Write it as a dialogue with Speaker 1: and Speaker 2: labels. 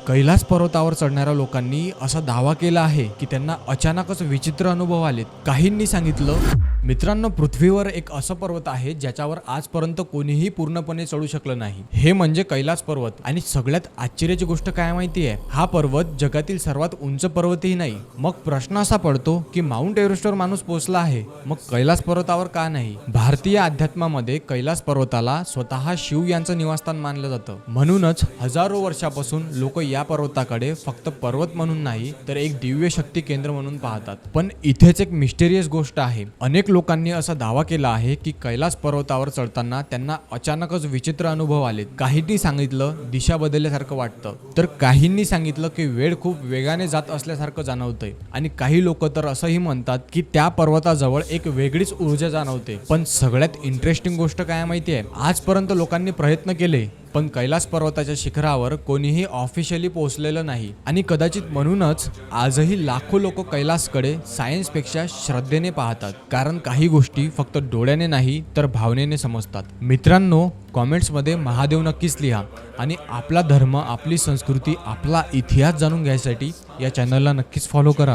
Speaker 1: कैलास पर्वतावर चढणाऱ्या लोकांनी असा दावा केला आहे की त्यांना अचानकच विचित्र अनुभव आलेत. काहींनी सांगितलं, मित्रांनो, पृथ्वीवर एक असं पर्वत आहे ज्याच्यावर आजपर्यंत कोणीही पूर्णपणे चढू शकलं नाही. हे म्हणजे कैलास पर्वत. आणि सगळ्यात आश्चर्याची गोष्ट काय माहिती आहे, हा पर्वत जगातील सर्वात उंच पर्वतही नाही. मग प्रश्न असा पडतो की माउंट एव्हरेस्टवर माणूस पोहोचला आहे, मग कैलास पर्वतावर का नाही? भारतीय अध्यात्मामध्ये कैलास पर्वताला स्वतः शिव यांचं निवासस्थान मानलं जातं. म्हणूनच हजारो वर्षापासून लोक या पर्वताकडे फक्त पर्वत म्हणून नाही तर एक दिव्य शक्ती केंद्र म्हणून पाहतात. पण इथेच एक मिस्टेरियस गोष्ट आहे. अनेक लोकांनी असा दावा केला आहे की कैलास पर्वतावर चढताना त्यांना अचानकच विचित्र अनुभव आलेत. काहींनी सांगितलं दिशा बदलल्यासारखं वाटतं, तर काहींनी सांगितलं की वेळ खूप वेगाने जात असल्यासारखं जाणवतंय, आणि काही लोक तर असंही म्हणतात की त्या पर्वताजवळ एक वेगळीच ऊर्जा जाणवते. पण सगळ्यात इंटरेस्टिंग गोष्ट काय माहिती आहे, आजपर्यंत लोकांनी प्रयत्न केले पण कैलास पर्वताच्या शिखरावर कोणीही ऑफिशियली पोहोचलेलं नाही. आणि कदाचित म्हणूनच आजही लाखो लोक कैलासकडे सायन्सपेक्षा श्रद्धेने पाहतात, कारण काही गोष्टी फक्त डोळ्याने नाही तर भावनेने समजतात. मित्रांनो, कॉमेंट्समध्ये महादेव नक्कीच लिहा, आणि आपला धर्म, आपली संस्कृती, आपला इतिहास जाणून घ्यायसाठी या चॅनलला नक्कीच फॉलो करा.